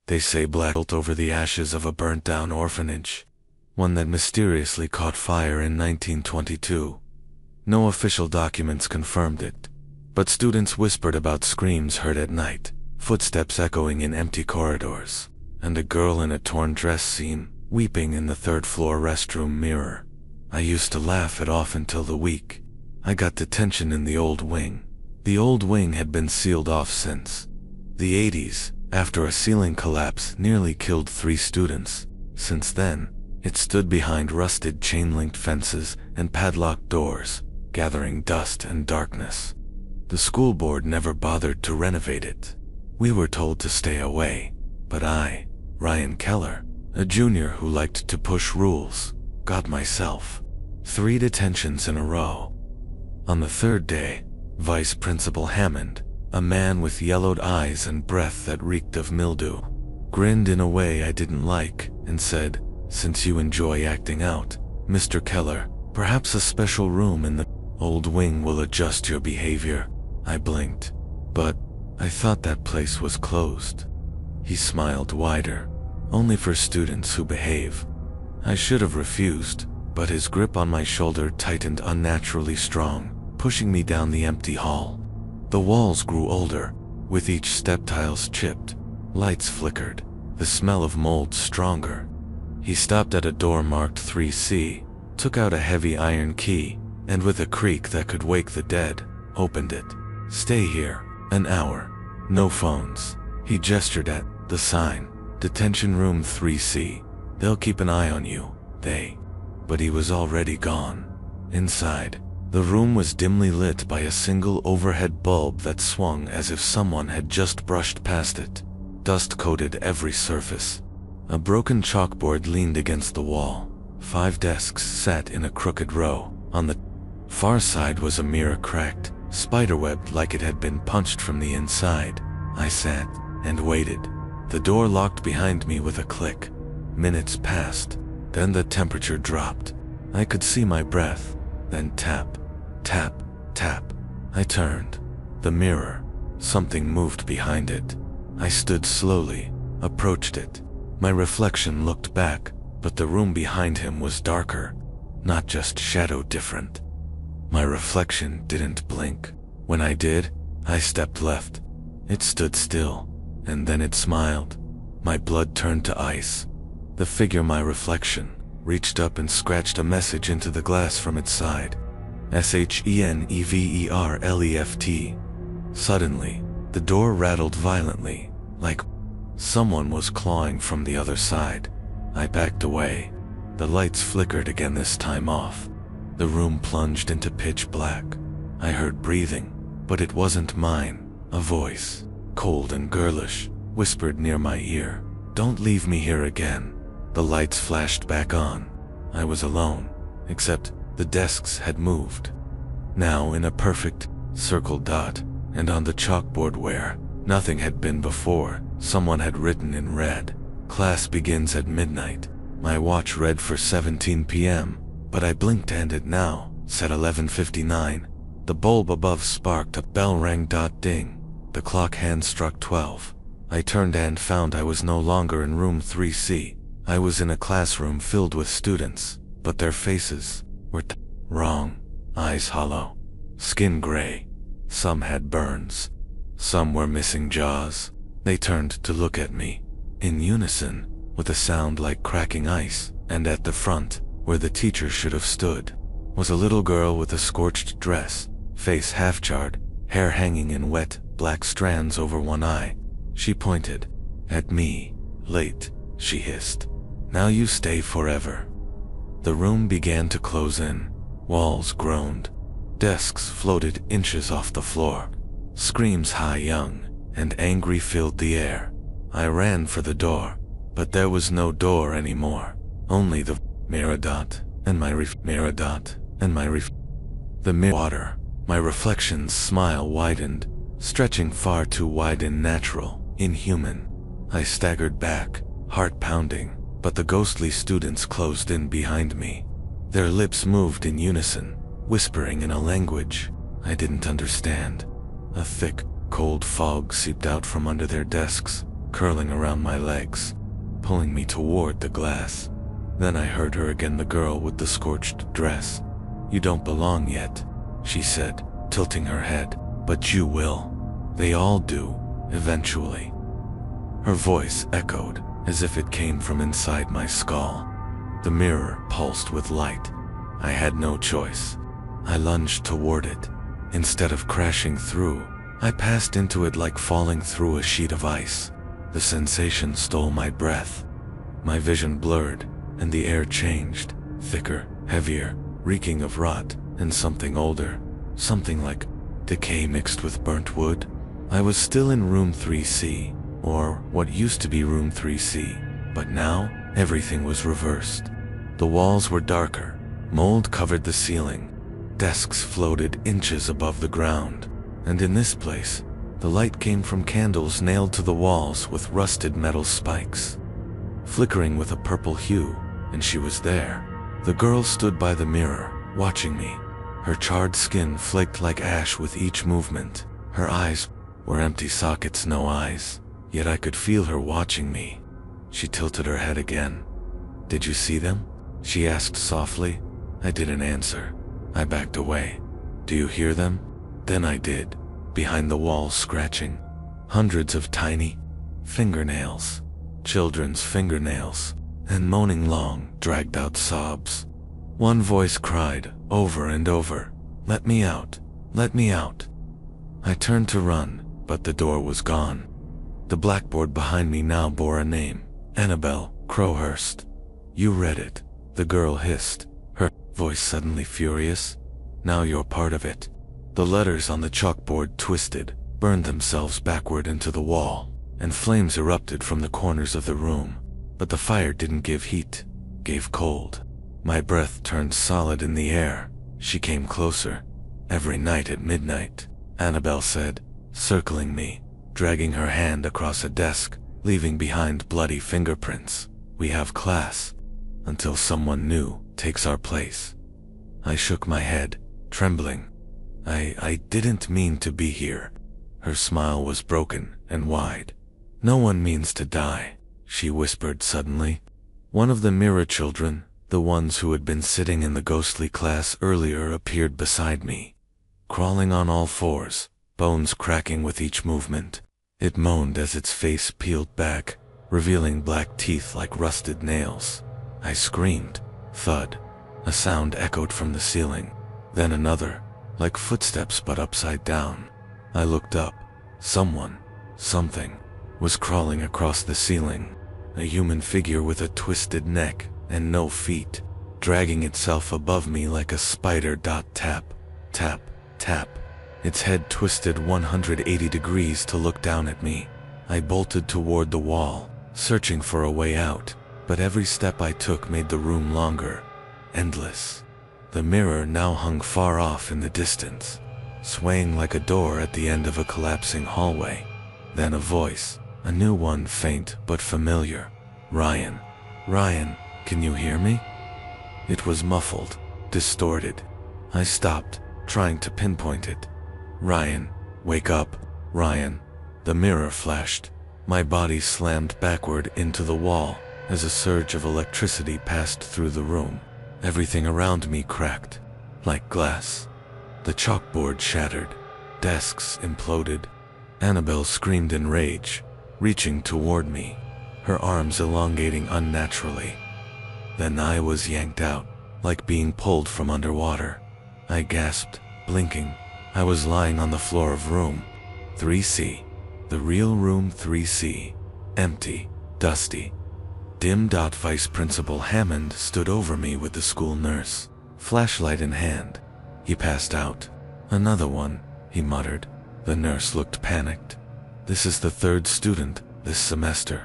They say black built over the ashes of a burnt-down orphanage, one that mysteriously caught fire in 1922. No official documents confirmed it, but students whispered about screams heard at night, footsteps echoing in empty corridors, and a girl in a torn dress seen weeping in the third-floor restroom mirror. I used to laugh it off until the week I got detention in the old wing. The old wing had been sealed off since the 80s, after a ceiling collapse nearly killed 3 students. Since then, it stood behind rusted chain-linked fences and padlocked doors, gathering dust and darkness. The school board never bothered to renovate it. We were told to stay away, but I, Ryan Keller, a junior who liked to push rules, got myself 3 detentions in a row. On the 3rd day, Vice Principal Hammond, a man with yellowed eyes and breath that reeked of mildew, grinned in a way I didn't like and said, "Since you enjoy acting out, Mr. Keller, perhaps a special room in the old wing will adjust your behavior." I blinked, but I thought that place was closed. He smiled wider. "Only for students who behave." I should have refused, but his grip on my shoulder tightened unnaturally strong, pushing me down the empty hall. The walls grew older, with each step tiles chipped. Lights flickered, the smell of mold stronger. He stopped at a door marked 3C, took out a heavy iron key, and with a creak that could wake the dead, opened it. "Stay here, an hour. No phones." He gestured at the sign, "Detention Room 3C. They'll keep an eye on you, they." But he was already gone. Inside, the room was dimly lit by a single overhead bulb that swung as if someone had just brushed past it. Dust coated every surface. A broken chalkboard leaned against the wall. 5 desks sat in a crooked row. On the far side was a mirror cracked, spiderwebbed like it had been punched from the inside. I sat and waited. The door locked behind me with a click. Minutes passed. Then the temperature dropped. I could see my breath. Then tap, tap, tap. I turned. The mirror. Something moved behind it. I stood slowly, approached it. My reflection looked back, but the room behind him was darker. Not just shadow different. My reflection didn't blink. When I did, I stepped left. It stood still, and then it smiled. My blood turned to ice. The figure, my reflection, reached up and scratched a message into the glass from its side. SHENEVERLEFT. Suddenly, the door rattled violently, like someone was clawing from the other side. I backed away. The lights flickered again, this time off. The room plunged into pitch black. I heard breathing, but it wasn't mine. A voice, cold and girlish, whispered near my ear, "Don't leave me here again." The lights flashed back on. I was alone, except the desks had moved. Now in a perfect circle dot, and on the chalkboard where nothing had been before, someone had written in red, "Class begins at midnight." My watch read for 17 p.m., but I blinked and it now said 11:59. The bulb above sparked, a bell rang. Ding. The clock hand struck 12. I turned and found I was no longer in room 3C. I was in a classroom filled with students, but their faces were wrong. Eyes hollow, skin gray. Some had burns. Some were missing jaws. They turned to look at me, in unison, with a sound like cracking ice, and at the front, where the teacher should have stood, was a little girl with a scorched dress, face half-charred, hair hanging in wet, black strands over one eye. She pointed at me. "Late," she hissed. "Now you stay forever." The room began to close in. Walls groaned. Desks floated inches off the floor. Screams, high, young, and angry, filled the air. I ran for the door, but there was no door anymore. Only the mirror dot, and my mirror dot, and my the mirror water. My reflection's smile widened, stretching far too wide and natural, inhuman. I staggered back, heart pounding, but the ghostly students closed in behind me. Their lips moved in unison, whispering in a language I didn't understand. A thick, cold fog seeped out from under their desks, curling around my legs, pulling me toward the glass. Then I heard her again, the girl with the scorched dress. "You don't belong yet," she said, tilting her head. "But you will. They all do, eventually." Her voice echoed as if it came from inside my skull. The mirror pulsed with light. I had no choice. I lunged toward it. Instead of crashing through, I passed into it like falling through a sheet of ice. The sensation stole my breath. My vision blurred, and the air changed, thicker, heavier, reeking of rot and something older, something like decay mixed with burnt wood. I was still in room 3C, or what used to be room 3C, but now everything was reversed. The walls were darker, mold covered the ceiling, desks floated inches above the ground, and in this place, the light came from candles nailed to the walls with rusted metal spikes, flickering with a purple hue, and she was there. The girl stood by the mirror, watching me. Her charred skin flaked like ash with each movement. Her eyes were empty sockets, no eyes, yet I could feel her watching me. She tilted her head again. "Did you see them?" she asked softly. I didn't answer. I backed away. "Do you hear them?" Then I did. Behind the wall, scratching. Hundreds of tiny fingernails. Children's fingernails. And moaning long, dragged-out sobs. One voice cried, over and over, "Let me out! Let me out!" I turned to run, but the door was gone. The blackboard behind me now bore a name, Annabelle Crowhurst. "You read it," the girl hissed, her voice suddenly furious. "Now you're part of it." The letters on the chalkboard twisted, burned themselves backward into the wall, and flames erupted from the corners of the room. But the fire didn't give heat, gave cold. My breath turned solid in the air. She came closer. "Every night at midnight," Annabelle said, circling me, dragging her hand across a desk, leaving behind bloody fingerprints. "We have class, until someone new takes our place." I shook my head, trembling. I didn't mean to be here." Her smile was broken and wide. "No one means to die," she whispered suddenly. One of the mirror children, the ones who had been sitting in the ghostly class earlier, appeared beside me, crawling on all fours, bones cracking with each movement. It moaned as its face peeled back, revealing black teeth like rusted nails. I screamed. Thud. A sound echoed from the ceiling. Then another, like footsteps but upside down. I looked up. Someone, something, was crawling across the ceiling. A human figure with a twisted neck and no feet, dragging itself above me like a spider. Tap, tap, tap. Its head twisted 180 degrees to look down at me. I bolted toward the wall, searching for a way out, but every step I took made the room longer, endless. The mirror now hung far off in the distance, swaying like a door at the end of a collapsing hallway. Then a voice, a new one, faint but familiar. "Ryan, Ryan, can you hear me?" It was muffled, distorted. I stopped, trying to pinpoint it. "Ryan, wake up, Ryan." The mirror flashed. My body slammed backward into the wall as a surge of electricity passed through the room. Everything around me cracked, like glass. The chalkboard shattered. Desks imploded. Annabelle screamed in rage, reaching toward me, her arms elongating unnaturally. Then I was yanked out, like being pulled from underwater. I gasped, blinking. I was lying on the floor of room 3C, the real room 3C, empty, dusty. Dim. Vice Principal Hammond stood over me with the school nurse, flashlight in hand. He passed out. "Another one," he muttered. The nurse looked panicked. "This is the third student this semester."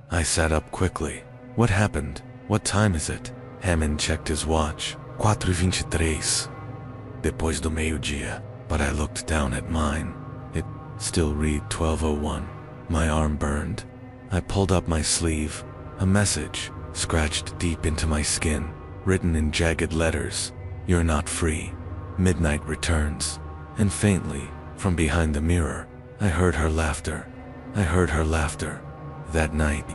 I sat up quickly. "What happened? What time is it?" Hammond checked his watch. 4:23. Depois do meio-dia. But I looked down at mine. It still read 12:01. My arm burned. I pulled up my sleeve. A message, scratched deep into my skin, written in jagged letters. "You're not free. Midnight returns." And faintly, from behind the mirror, I heard her laughter. I heard her laughter. That night,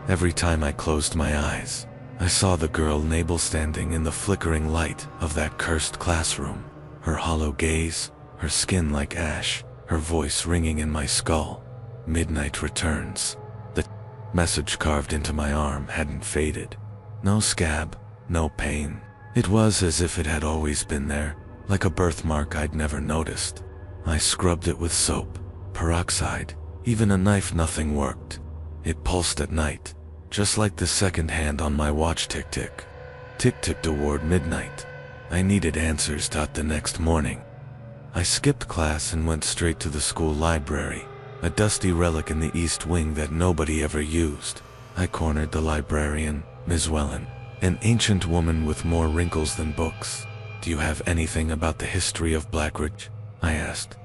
every time I closed my eyes, I saw the girl Nabel standing in the flickering light of that cursed classroom. Her hollow gaze, her skin like ash, her voice ringing in my skull. Midnight returns. The message carved into my arm hadn't faded. No scab, no pain. It was as if it had always been there, like a birthmark I'd never noticed. I scrubbed it with soap, peroxide, even a knife. Nothing worked. It pulsed at night, just like the second hand on my watch. Tick-tick. Tick-tick toward midnight. I needed answers. The next morning, I skipped class and went straight to the school library, a dusty relic in the East Wing that nobody ever used. I cornered the librarian, Ms. Wellen, an ancient woman with more wrinkles than books. "Do you have anything about the history of Blackridge?" I asked.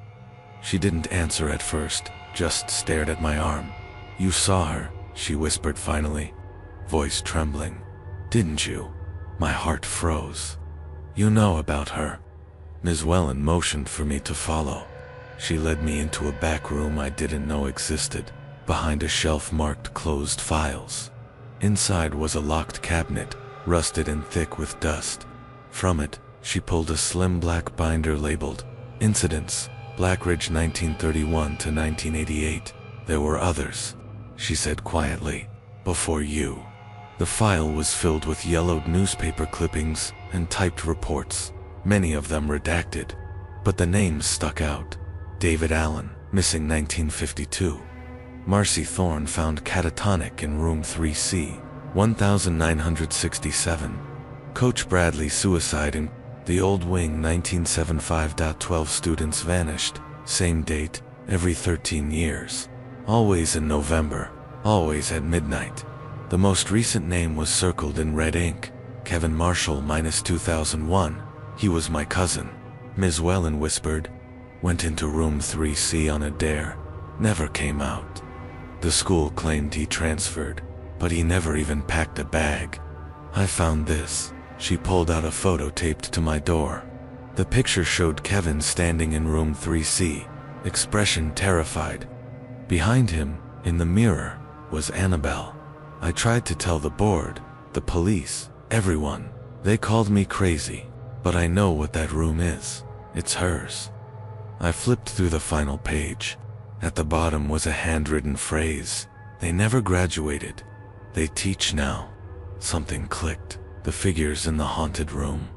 She didn't answer at first, just stared at my arm. "You saw her," she whispered finally, voice trembling. "Didn't you?" My heart froze. "You know about her." Ms. Wellen motioned for me to follow. She led me into a back room I didn't know existed, behind a shelf marked closed files. Inside was a locked cabinet, rusted and thick with dust. From it, she pulled a slim black binder labeled Incidents, Blackridge 1931 to 1988. "There were others," she said quietly, "before you." The file was filled with yellowed newspaper clippings and typed reports, many of them redacted. But the names stuck out. David Allen, missing 1952. Marcy Thorne found catatonic in room 3C, 1967. Coach Bradley suicide in the Old Wing 1975. 12 students vanished, same date, every 13 years. Always in November, always at midnight. The most recent name was circled in red ink, Kevin Marshall -2001. He was my cousin. Ms. Wellen whispered. Went into room 3C on a dare. Never came out. The school claimed he transferred, but he never even packed a bag. I found this. She pulled out a photo taped to my door. The picture showed Kevin standing in room 3C, expression terrified. Behind him, in the mirror, was Annabelle. I tried to tell the board, the police, everyone. They called me crazy, but I know what that room is. It's hers. I flipped through the final page. At the bottom was a handwritten phrase. They never graduated. They teach now. Something clicked. The figures in the haunted room.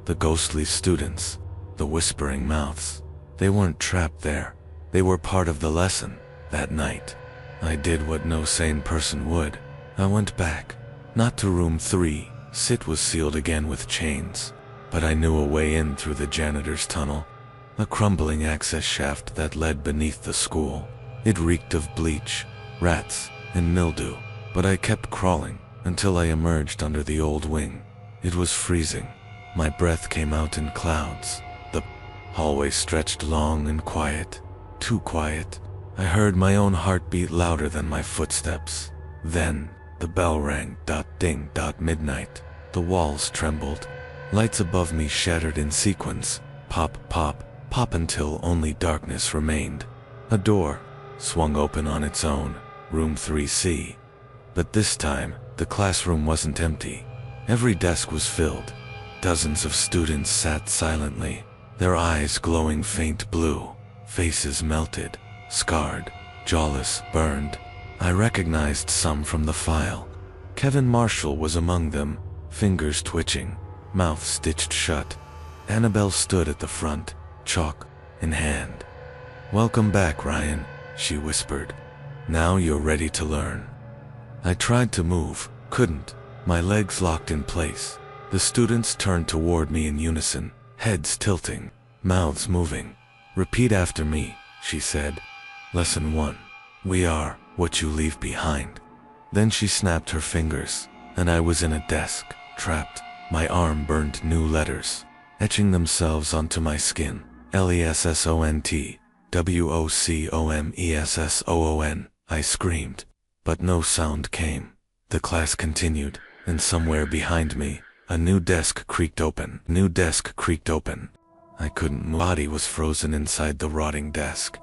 The ghostly students. The whispering mouths. They weren't trapped there. They were part of the lesson. That night, I did what no sane person would. I went back. Not to room 3. It was sealed again with chains. But I knew a way in through the janitor's tunnel. A crumbling access shaft that led beneath the school. It reeked of bleach, rats, and mildew, but I kept crawling until I emerged under the old wing. It was freezing. My breath came out in clouds. The hallway stretched long and quiet, too quiet. I heard my own heartbeat louder than my footsteps. Then, the bell rang. Ding. Midnight. The walls trembled. Lights above me shattered in sequence. Pop, pop, pop until only darkness remained. A door swung open on its own, room 3C. But this time, the classroom wasn't empty. Every desk was filled. Dozens of students sat silently, their eyes glowing faint blue, faces melted, scarred, jawless, burned. I recognized some from the file. Kevin Marshall was among them, fingers twitching, mouth stitched shut. Annabelle stood at the front, chalk in hand. "Welcome back, Ryan," she whispered. "Now you're ready to learn." I tried to move, couldn't. My legs locked in place. The students turned toward me in unison, heads tilting, mouths moving. "Repeat after me," she said. "Lesson 1. We are what you leave behind." Then she snapped her fingers, and I was in a desk, trapped. My arm burned new letters, etching themselves onto my skin. LESSONT, WOCOMESSOON. I screamed, but no sound came. The class continued, and somewhere behind me, a new desk creaked open. I couldn't move. My body was frozen inside the rotting desk.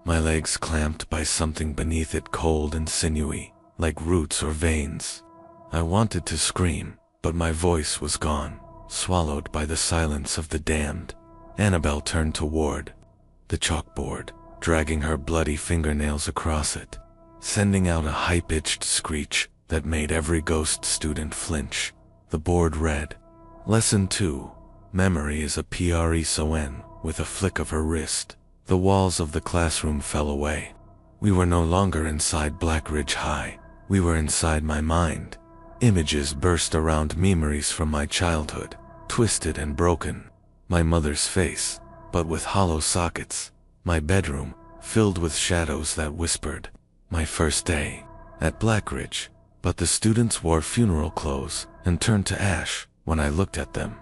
My legs clamped by something beneath it, cold and sinewy. like roots or veins. I wanted to scream, but my voice was gone, swallowed by the silence of the damned. Annabelle turned toward the chalkboard, dragging her bloody fingernails across it, sending out a high-pitched screech that made every ghost student flinch. The board read, Lesson 2, Memory is a PRESON. With a flick of her wrist, the walls of the classroom fell away. We were no longer inside Blackridge High. We were inside my mind. Images burst around, memories from my childhood, twisted and broken. My mother's face, but with hollow sockets. My bedroom, filled with shadows that whispered. My first day at Blackridge, but the students wore funeral clothes and turned to ash when I looked at them.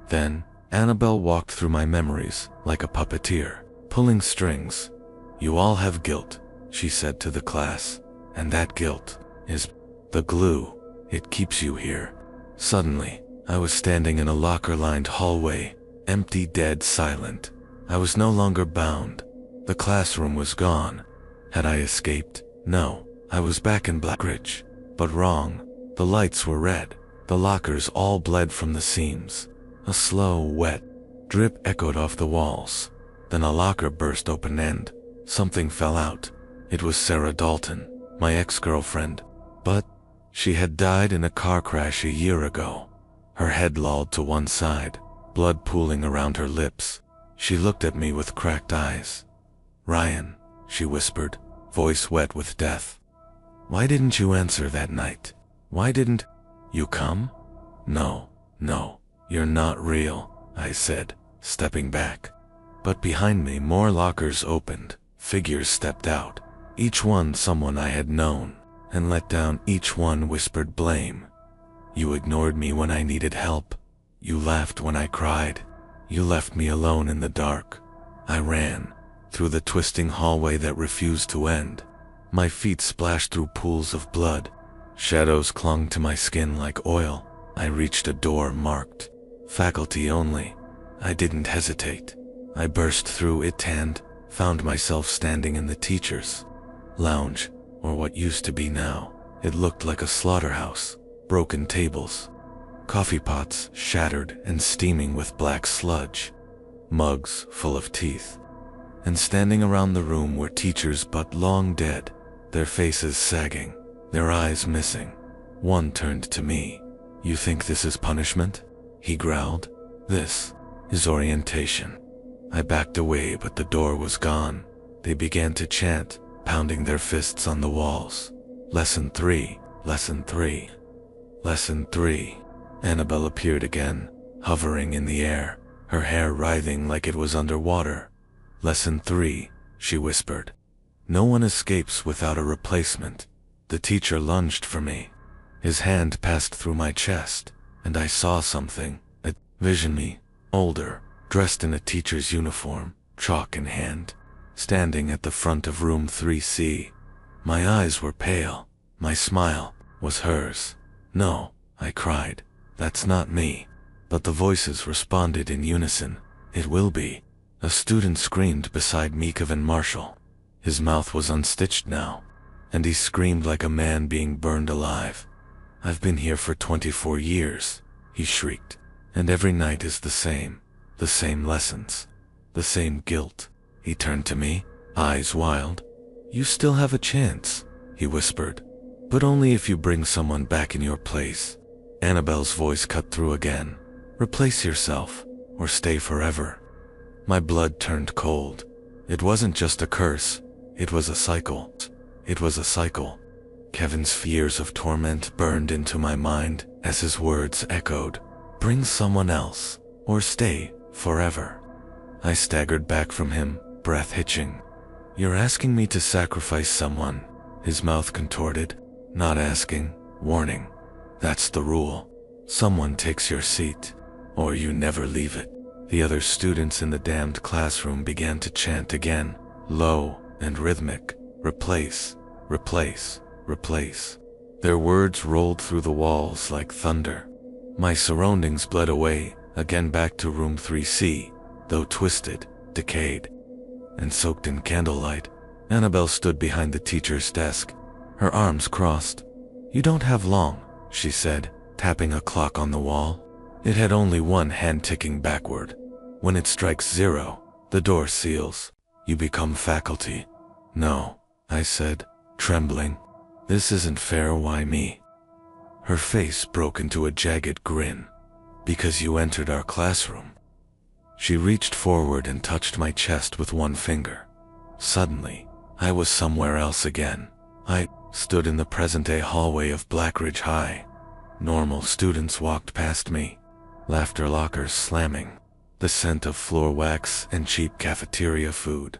Then, Annabelle walked through my memories like a puppeteer, pulling strings. You all have guilt, she said to the class, and that guilt is the glue. It keeps you here. Suddenly, I was standing in a locker-lined hallway, empty, dead, silent. I was no longer bound. The classroom was gone. Had I escaped? No, I was back in Blackridge. But wrong. The lights were red. The lockers all bled from the seams. A slow, wet drip echoed off the walls. Then a locker burst open and something fell out. It was Sarah Dalton, my ex-girlfriend. But she had died in a car crash a year ago. Her head lolled to one side, blood pooling around her lips. She looked at me with cracked eyes. Ryan, she whispered, voice wet with death. Why didn't you answer that night? Why didn't you come? No, you're not real, I said, stepping back. But behind me more lockers opened, figures stepped out, each one someone I had known and let down. Each one whispered blame. You ignored me when I needed help. You laughed when I cried. You left me alone in the dark. I ran through the twisting hallway that refused to end. My feet splashed through pools of blood. Shadows clung to my skin like oil. I reached a door marked faculty only. I didn't hesitate. I burst through it and found myself standing in the teachers' lounge, or what used to be now. It looked like a slaughterhouse. Broken tables, coffee pots shattered and steaming with black sludge, mugs full of teeth. And standing around the room were teachers but long dead, their faces sagging, their eyes missing. One turned to me. You think this is punishment? He growled. This is orientation. I backed away, but the door was gone. They began to chant, pounding their fists on the walls. Lesson 3, Lesson 3, Lesson 3. Annabelle appeared again, hovering in the air, her hair writhing like it was underwater. Lesson 3, she whispered. No one escapes without a replacement. The teacher lunged for me. His hand passed through my chest, and I saw something. A vision, me, older, dressed in a teacher's uniform, chalk in hand, standing at the front of room 3C. My eyes were pale. My smile was hers. No, I cried. That's not me. But the voices responded in unison. It will be. A student screamed beside me, Kevin Marshall. His mouth was unstitched now, and he screamed like a man being burned alive. I've been here for 24 years, he shrieked, and every night is the same lessons, the same guilt. He turned to me, eyes wild. You still have a chance, he whispered, but only if you bring someone back in your place. Annabelle's voice cut through again. Replace yourself, or stay forever. My blood turned cold. It wasn't just a curse, it was a cycle. It was a cycle. Kevin's fears of torment burned into my mind as his words echoed. Bring someone else, or stay forever. I staggered back from him, breath hitching. You're asking me to sacrifice someone, his mouth contorted. Not asking, warning. That's the rule. Someone takes your seat, or you never leave it. The other students in the damned classroom began to chant again, low and rhythmic. Replace, replace, replace. Their words rolled through the walls like thunder. My surroundings bled away, again back to room 3C, though twisted, decayed, and soaked in candlelight. Annabelle stood behind the teacher's desk, her arms crossed. "You don't have long," she said, tapping a clock on the wall. It had only one hand ticking backward. "When it strikes 0, the door seals. You become faculty." "No," I said, trembling. "This isn't fair. Why me?" Her face broke into a jagged grin. "Because you entered our classroom." She reached forward and touched my chest with one finger. Suddenly, I was somewhere else again. I stood in the present-day hallway of Blackridge High. Normal students walked past me, laughter lockers slamming, the scent of floor wax and cheap cafeteria food.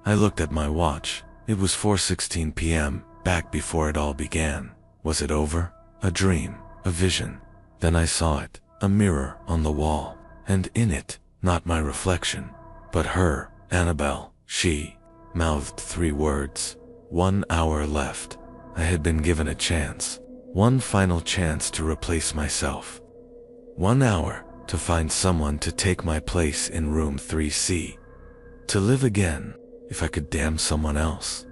I looked at my watch. It was 4:16 p.m., back before it all began. Was it over? A dream? A vision? Then I saw it, a mirror on the wall, and in it, not my reflection, but her, Annabelle. She mouthed 3 words. 1 hour left. I had been given a chance. One final chance to replace myself. 1 hour to find someone to take my place in room 3C. To live again, if I could damn someone else.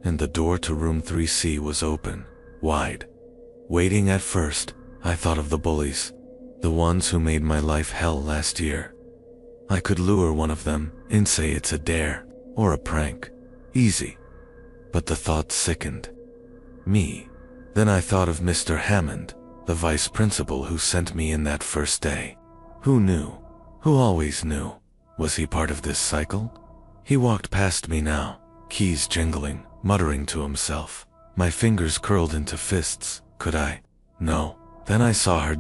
And the door to room 3C was open, wide. Waiting. At first, I thought of the bullies, the ones who made my life hell last year. I could lure one of them and say it's a dare, or a prank. Easy. But the thought sickened me. Then I thought of Mr. Hammond, the vice principal who sent me in that first day. Who knew? Who always knew? Was he part of this cycle? He walked past me now, keys jingling, muttering to himself. My fingers curled into fists. Could I? No. Then I saw her.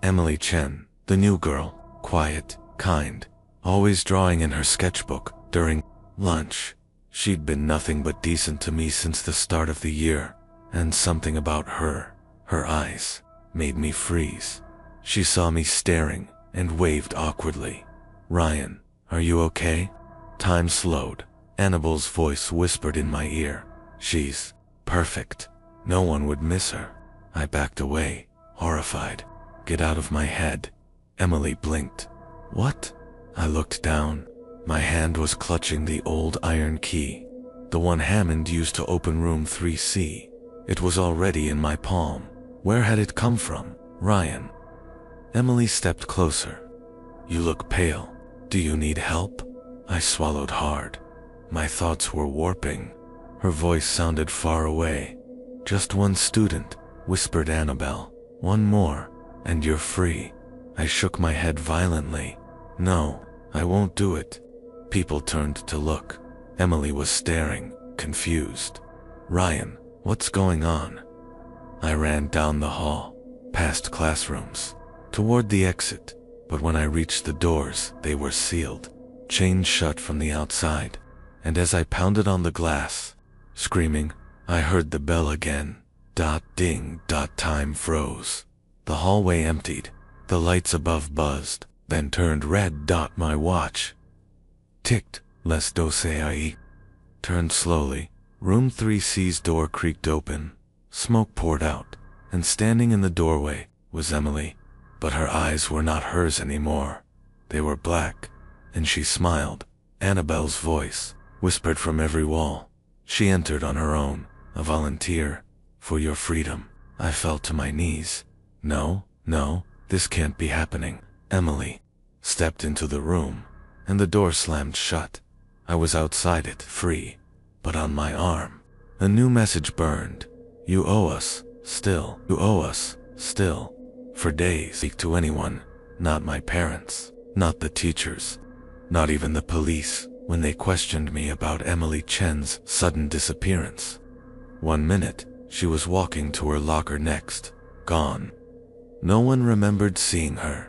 Emily Chen, the new girl, quiet, kind, always drawing in her sketchbook during lunch. She'd been nothing but decent to me since the start of the year, and something about her eyes, made me freeze. She saw me staring and waved awkwardly. "Ryan, are you okay?" Time slowed. Annabelle's voice whispered in my ear. "She's perfect. No one would miss her." I backed away, horrified. "Get out of my head." Emily blinked. "What?" I looked down. My hand was clutching the old iron key, the one Hammond used to open room 3C. It was already in my palm. Where had it come from? "Ryan." Emily stepped closer. "You look pale. Do you need help?" I swallowed hard. My thoughts were warping. Her voice sounded far away. "Just one student," whispered Annabelle. "One more, and you're free." I shook my head violently. "No, I won't do it." People turned to look. Emily was staring, confused. "Ryan, what's going on?" I ran down the hall, past classrooms, toward the exit, but when I reached the doors, they were sealed, chained shut from the outside. And as I pounded on the glass, screaming, I heard the bell again. Ding. Time froze. The hallway emptied. The lights above buzzed, then turned red. My watch ticked. Les 12 turned slowly. Room 3C's door creaked open. Smoke poured out, and standing in the doorway was Emily. But her eyes were not hers anymore. They were black, and she smiled. Annabelle's voice whispered from every wall. She entered on her own, a volunteer. "For your freedom." I fell to my knees. No, this can't be happening. Emily stepped into the room, and the door slammed shut. I was outside it, free, but on my arm, a new message burned. "You owe us, still. You owe us, still." For days, speak to anyone, not my parents, not the teachers, not even the police, when they questioned me about Emily Chen's sudden disappearance. 1 minute, she was walking to her locker, next, gone. No one remembered seeing her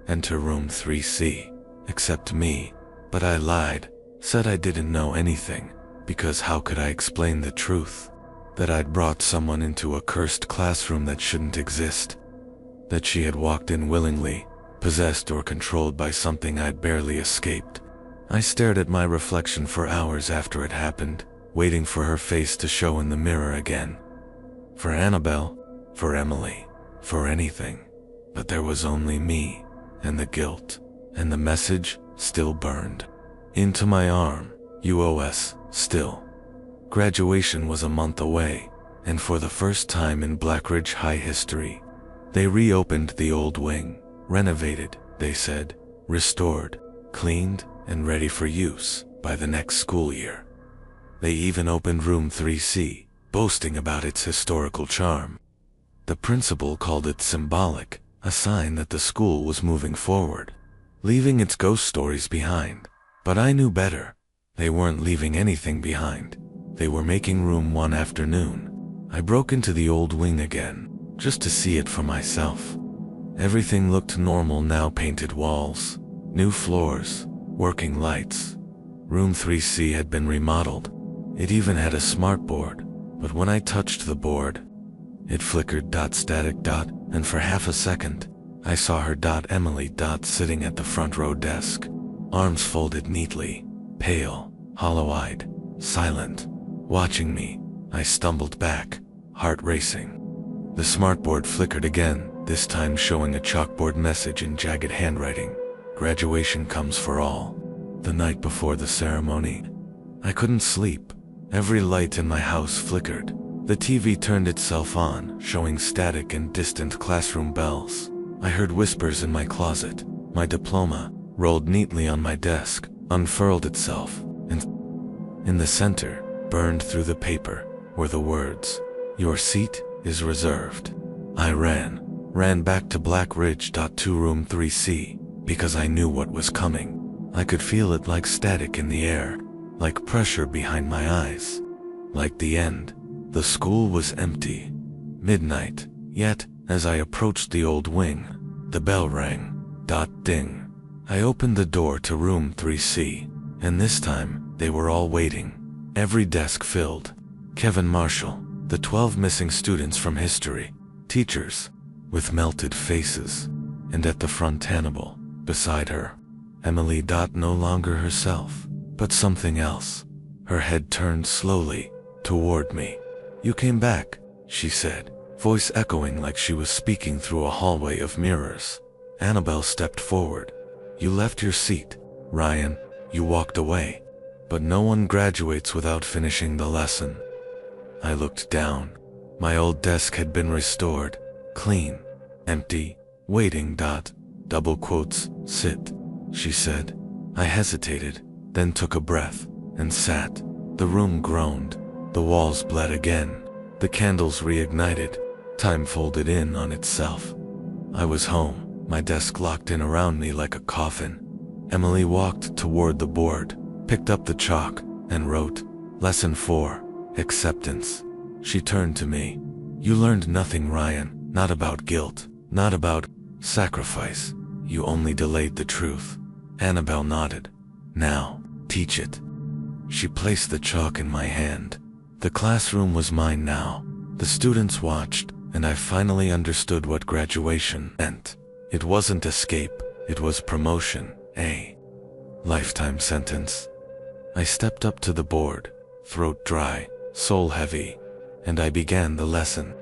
enter room 3C, except me, but I lied, said I didn't know anything, because how could I explain the truth? That I'd brought someone into a cursed classroom that shouldn't exist. That she had walked in willingly, possessed or controlled by something I'd barely escaped. I stared at my reflection for hours after it happened, waiting for her face to show in the mirror again. For Annabelle, for Emily, for anything. But there was only me, and the guilt, and the message still burned into my arm. "You owe us, still." Graduation was a month away. And for the first time in Blackridge High history, they reopened the old wing, renovated, they said, restored, cleaned, and ready for use by the next school year. They even opened room 3C, boasting about its historical charm. The principal called it symbolic, a sign that the school was moving forward, leaving its ghost stories behind. But I knew better. They weren't leaving anything behind. They were making room one afternoon. I broke into the old wing again, just to see it for myself. Everything looked normal now: painted walls, new floors, working lights. Room 3C had been remodeled. It even had a smart board, but when I touched the board, it flickered. Static. And for half a second, I saw her. Emily. Sitting at the front row desk, arms folded neatly, pale, hollow-eyed, silent, watching me. I stumbled back, heart racing. The smartboard flickered again, this time showing a chalkboard message in jagged handwriting. Graduation comes for all. The night before the ceremony, I couldn't sleep. Every light in my house flickered. The TV turned itself on, showing static and distant classroom bells. I heard whispers in my closet. My diploma, rolled neatly on my desk, unfurled itself, and in the center, burned through the paper, were the words, "Your seat is reserved." I ran back to Blackridge. To room 3C, because I knew what was coming. I could feel it like static in the air, like pressure behind my eyes, like the end. The school was empty. Midnight, yet, as I approached the old wing, the bell rang. Ding. I opened the door to room 3C, and this time, they were all waiting. Every desk filled. Kevin Marshall, the 12 missing students from history, teachers, with melted faces, and at the front Hannibal, beside her, Emily. No longer herself, but something else. Her head turned slowly toward me. "You came back," she said, voice echoing like she was speaking through a hallway of mirrors. Annabelle stepped forward. "You left your seat, Ryan. You walked away. But no one graduates without finishing the lesson." I looked down. My old desk had been restored, clean, empty, waiting. Double quotes, "Sit," she said. I hesitated, then took a breath, and sat. The room groaned. The walls bled again. The candles reignited. Time folded in on itself. I was home, my desk locked in around me like a coffin. Emily walked toward the board, picked up the chalk, and wrote, "Lesson 4, Acceptance." She turned to me. "You learned nothing, Ryan, not about guilt, not about sacrifice. You only delayed the truth." Annabelle nodded. "Now, teach it." She placed the chalk in my hand. The classroom was mine now. The students watched, and I finally understood what graduation meant. It wasn't escape, it was promotion, a lifetime sentence. I stepped up to the board, throat dry, soul heavy, and I began the lesson.